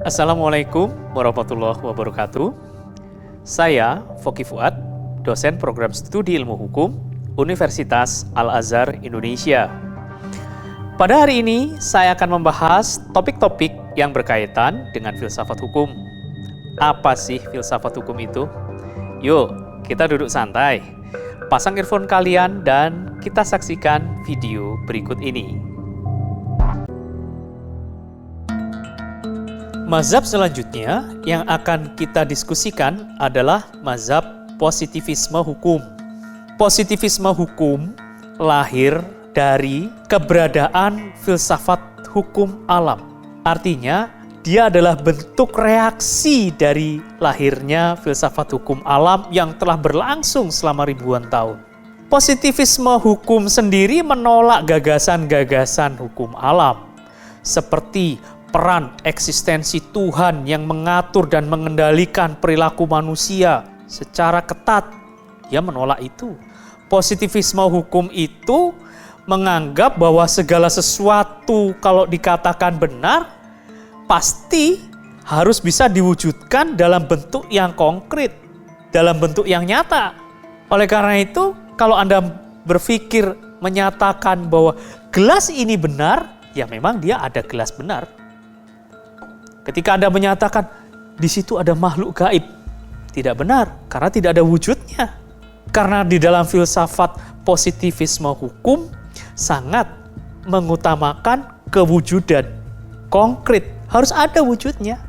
Assalamualaikum warahmatullahi wabarakatuh. Saya Foky Fuad, dosen program studi ilmu hukum Universitas Al-Azhar Indonesia. Pada hari ini saya akan membahas topik-topik yang berkaitan dengan filsafat hukum. Apa sih filsafat hukum itu? Yuk, kita duduk santai, pasang earphone kalian dan kita saksikan video berikut ini. Mazhab selanjutnya yang akan kita diskusikan adalah mazhab positivisme hukum. Positivisme hukum lahir dari keberadaan filsafat hukum alam. Artinya, dia adalah bentuk reaksi dari lahirnya filsafat hukum alam yang telah berlangsung selama ribuan tahun. Positivisme hukum sendiri menolak gagasan-gagasan hukum alam, seperti peran eksistensi Tuhan yang mengatur dan mengendalikan perilaku manusia secara ketat. Dia menolak itu. Positivisme hukum itu menganggap bahwa segala sesuatu kalau dikatakan benar, pasti harus bisa diwujudkan dalam bentuk yang konkret, dalam bentuk yang nyata. Oleh karena itu, kalau Anda berpikir menyatakan bahwa gelas ini benar, ya memang dia ada gelas benar. Ketika Anda menyatakan di situ ada makhluk gaib, tidak benar karena tidak ada wujudnya. Karena di dalam filsafat positivisme hukum sangat mengutamakan kewujudan konkret, harus ada wujudnya.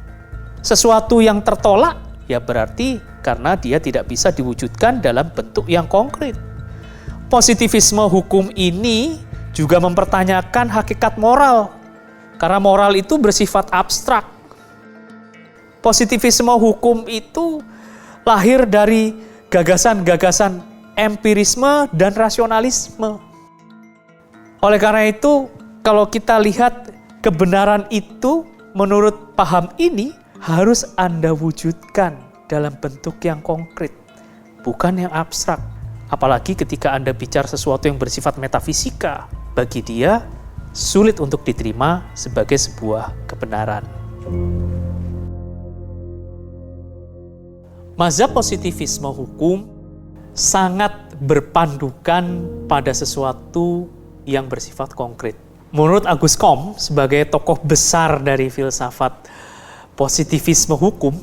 Sesuatu yang tertolak ya berarti karena dia tidak bisa diwujudkan dalam bentuk yang konkret. Positivisme hukum ini juga mempertanyakan hakikat moral, karena moral itu bersifat abstrak. Positivisme hukum itu lahir dari gagasan-gagasan empirisme dan rasionalisme. Oleh karena itu, kalau kita lihat kebenaran itu menurut paham ini harus Anda wujudkan dalam bentuk yang konkret, bukan yang abstrak. Apalagi ketika Anda bicara sesuatu yang bersifat metafisika, bagi dia sulit untuk diterima sebagai sebuah kebenaran. Mazhab positivisme hukum sangat berpandukan pada sesuatu yang bersifat konkret. Menurut Auguste Comte, sebagai tokoh besar dari filsafat positivisme hukum,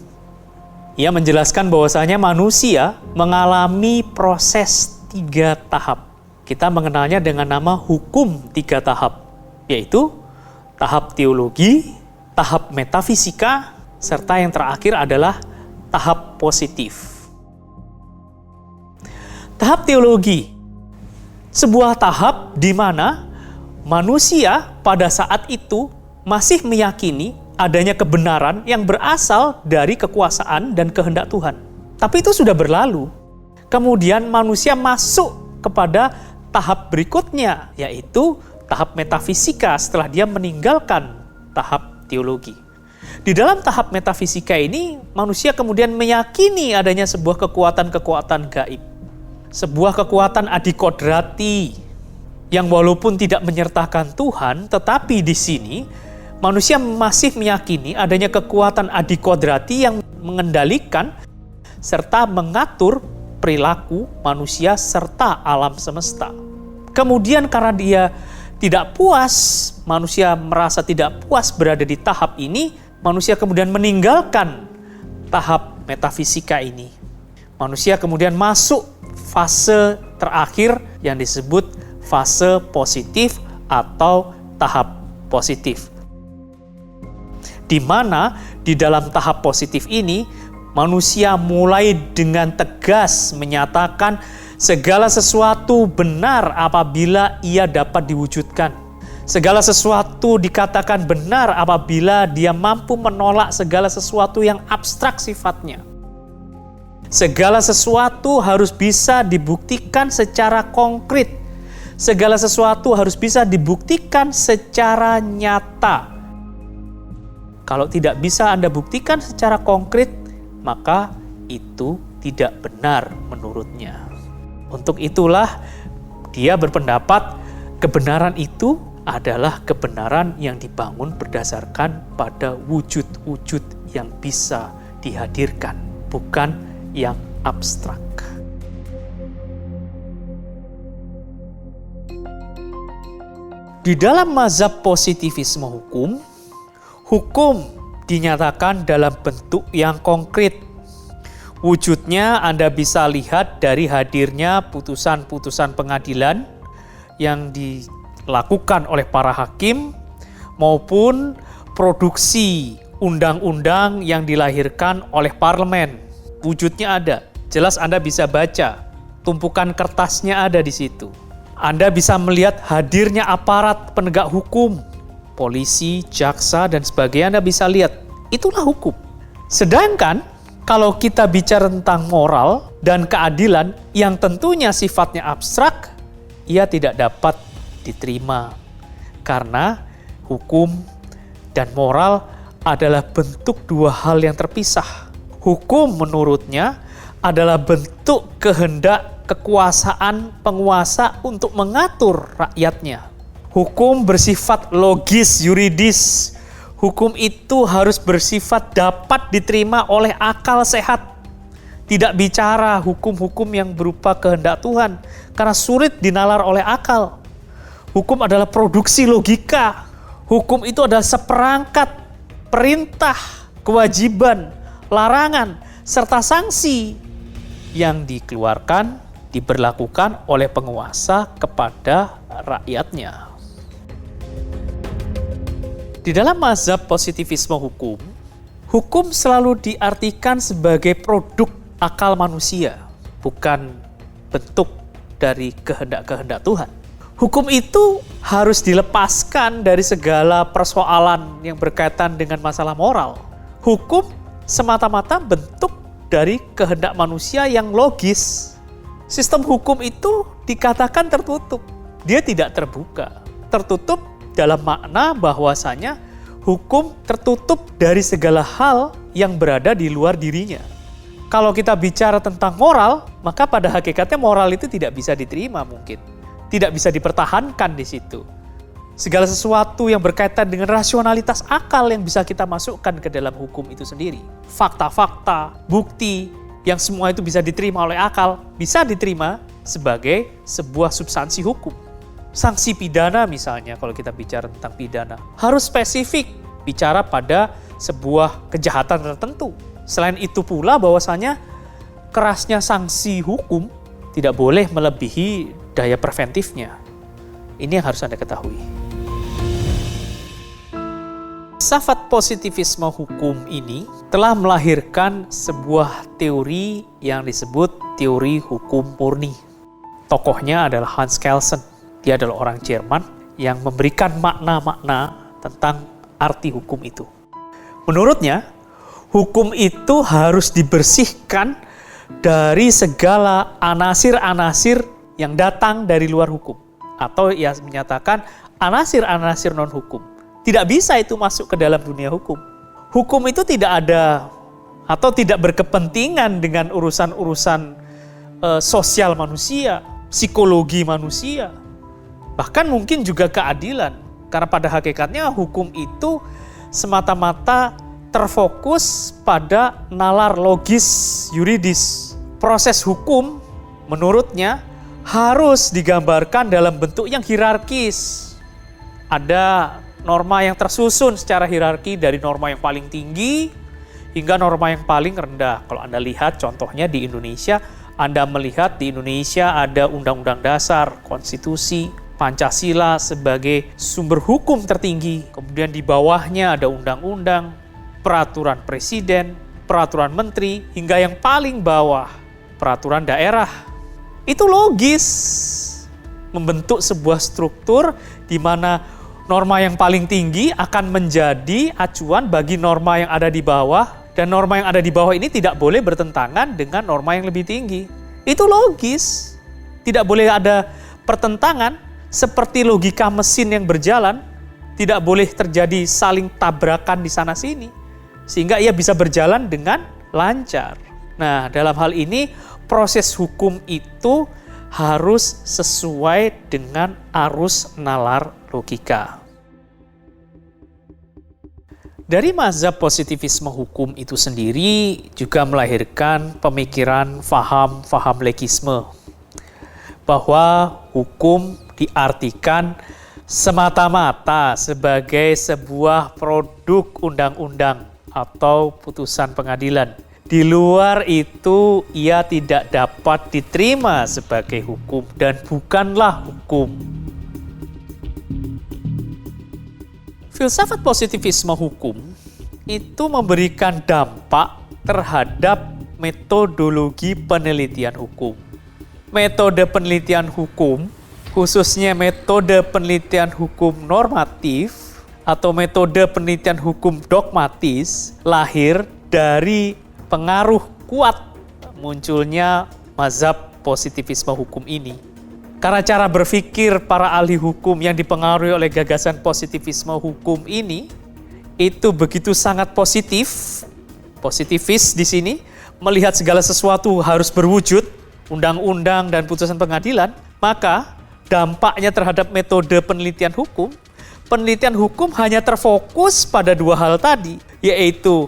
ia menjelaskan bahwasanya manusia mengalami proses 3 tahap. Kita mengenalnya dengan nama hukum 3 tahap, yaitu tahap teologi, tahap metafisika, serta yang terakhir adalah tahap positif. Tahap teologi, sebuah tahap di mana manusia pada saat itu masih meyakini adanya kebenaran yang berasal dari kekuasaan dan kehendak Tuhan. Tapi itu sudah berlalu. Kemudian manusia masuk kepada tahap berikutnya, yaitu tahap metafisika setelah dia meninggalkan tahap teologi. Di dalam tahap metafisika ini, manusia kemudian meyakini adanya sebuah kekuatan-kekuatan gaib. Sebuah kekuatan adikodrati yang walaupun tidak menyertakan Tuhan, tetapi di sini manusia masih meyakini adanya kekuatan adikodrati yang mengendalikan serta mengatur perilaku manusia serta alam semesta. Kemudian karena dia tidak puas, manusia merasa tidak puas berada di tahap ini, manusia kemudian meninggalkan tahap metafisika ini. Manusia kemudian masuk fase terakhir yang disebut fase positif atau tahap positif. Di mana di dalam tahap positif ini, manusia mulai dengan tegas menyatakan segala sesuatu benar apabila ia dapat diwujudkan. Segala sesuatu dikatakan benar apabila dia mampu menolak segala sesuatu yang abstrak sifatnya. Segala sesuatu harus bisa dibuktikan secara konkret. Segala sesuatu harus bisa dibuktikan secara nyata. Kalau tidak bisa Anda buktikan secara konkret, maka itu tidak benar menurutnya. Untuk itulah dia berpendapat kebenaran itu adalah kebenaran yang dibangun berdasarkan pada wujud-wujud yang bisa dihadirkan, bukan yang abstrak. Di dalam mazhab positivisme hukum dinyatakan dalam bentuk yang konkret. Wujudnya Anda bisa lihat dari hadirnya putusan-putusan pengadilan yang dilakukan oleh para hakim maupun produksi undang-undang yang dilahirkan oleh parlemen. Wujudnya ada, jelas Anda bisa baca, tumpukan kertasnya ada di situ. Anda bisa melihat hadirnya aparat penegak hukum, polisi, jaksa, dan sebagainya. Anda bisa lihat, itulah hukum. Sedangkan kalau kita bicara tentang moral dan keadilan yang tentunya sifatnya abstrak, ia tidak dapat diterima. Karena hukum dan moral adalah bentuk dua hal yang terpisah. Hukum menurutnya adalah bentuk kehendak kekuasaan penguasa untuk mengatur rakyatnya. Hukum bersifat logis, yuridis. Hukum itu harus bersifat dapat diterima oleh akal sehat. Tidak bicara hukum-hukum yang berupa kehendak Tuhan, karena sulit dinalar oleh akal. Hukum adalah produksi logika. Hukum itu adalah seperangkat perintah, kewajiban, larangan, serta sanksi yang dikeluarkan, diberlakukan oleh penguasa kepada rakyatnya. Di dalam mazhab positivisme hukum selalu diartikan sebagai produk akal manusia, bukan bentuk dari kehendak-kehendak Tuhan. Hukum itu harus dilepaskan dari segala persoalan yang berkaitan dengan masalah moral. Hukum semata-mata bentuk dari kehendak manusia yang logis. Sistem hukum itu dikatakan tertutup. Dia tidak terbuka. Tertutup dalam makna bahwasanya hukum tertutup dari segala hal yang berada di luar dirinya. Kalau kita bicara tentang moral, maka pada hakikatnya moral itu tidak bisa diterima mungkin. Tidak bisa dipertahankan di situ. Segala sesuatu yang berkaitan dengan rasionalitas akal yang bisa kita masukkan ke dalam hukum itu sendiri. Fakta-fakta, bukti, yang semua itu bisa diterima oleh akal, bisa diterima sebagai sebuah substansi hukum. Sanksi pidana misalnya, kalau kita bicara tentang pidana, harus spesifik bicara pada sebuah kejahatan tertentu. Selain itu pula bahwasanya kerasnya sanksi hukum tidak boleh melebihi daya preventifnya. Ini yang harus Anda ketahui. Filsafat positivisme hukum ini telah melahirkan sebuah teori yang disebut teori hukum murni. Tokohnya adalah Hans Kelsen. Dia adalah orang Jerman yang memberikan makna-makna tentang arti hukum itu. Menurutnya, hukum itu harus dibersihkan dari segala anasir-anasir yang datang dari luar hukum. Atau ia menyatakan anasir-anasir non-hukum. Tidak bisa itu masuk ke dalam dunia hukum. Hukum itu tidak ada atau tidak berkepentingan dengan urusan-urusan sosial manusia, psikologi manusia, bahkan mungkin juga keadilan. Karena pada hakikatnya hukum itu semata-mata terfokus pada nalar logis yuridis. Proses hukum menurutnya harus digambarkan dalam bentuk yang hierarkis. Ada norma yang tersusun secara hierarki dari norma yang paling tinggi hingga norma yang paling rendah. Kalau Anda lihat contohnya di Indonesia, Anda melihat di Indonesia ada Undang-Undang Dasar, Konstitusi, Pancasila sebagai sumber hukum tertinggi. Kemudian di bawahnya ada undang-undang, peraturan presiden, peraturan menteri, hingga yang paling bawah, peraturan daerah. Itu logis membentuk sebuah struktur di mana norma yang paling tinggi akan menjadi acuan bagi norma yang ada di bawah, dan norma yang ada di bawah ini tidak boleh bertentangan dengan norma yang lebih tinggi. Itu logis. Tidak boleh ada pertentangan seperti logika mesin yang berjalan. Tidak boleh terjadi saling tabrakan di sana-sini. Sehingga ia bisa berjalan dengan lancar. Nah, dalam hal ini proses hukum itu harus sesuai dengan arus nalar logika. Dari mazhab positivisme hukum itu sendiri juga melahirkan pemikiran faham legisme, bahwa hukum diartikan semata-mata sebagai sebuah produk undang-undang atau putusan pengadilan. Di luar itu ia tidak dapat diterima sebagai hukum dan bukanlah hukum. Filsafat positivisme hukum itu memberikan dampak terhadap metodologi penelitian hukum. Metode penelitian hukum, khususnya metode penelitian hukum normatif atau metode penelitian hukum dogmatis, lahir dari pengaruh kuat munculnya mazhab positivisme hukum ini. Karena cara berpikir para ahli hukum yang dipengaruhi oleh gagasan positivisme hukum ini itu begitu sangat positivis di sini, melihat segala sesuatu harus berwujud, undang-undang dan putusan pengadilan, maka dampaknya terhadap metode penelitian hukum hanya terfokus pada dua hal tadi, yaitu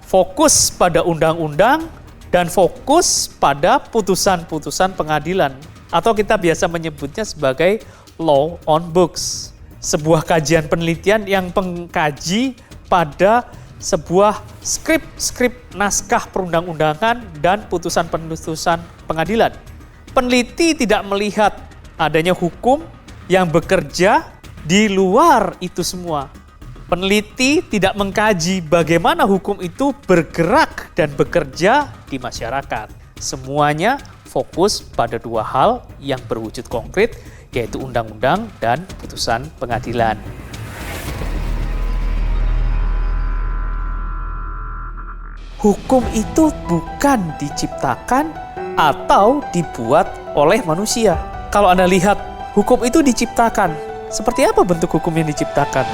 fokus pada undang-undang dan fokus pada putusan-putusan pengadilan. Atau kita biasa menyebutnya sebagai law on books. Sebuah kajian penelitian yang mengkaji pada sebuah skrip naskah perundang-undangan dan putusan-putusan pengadilan. Peneliti tidak melihat adanya hukum yang bekerja di luar itu semua. Peneliti tidak mengkaji bagaimana hukum itu bergerak dan bekerja di masyarakat. Semuanya fokus pada dua hal yang berwujud konkret, yaitu undang-undang dan putusan pengadilan. Hukum itu bukan diciptakan atau dibuat oleh manusia. Kalau Anda lihat, hukum itu diciptakan. Seperti apa bentuk hukum yang diciptakan?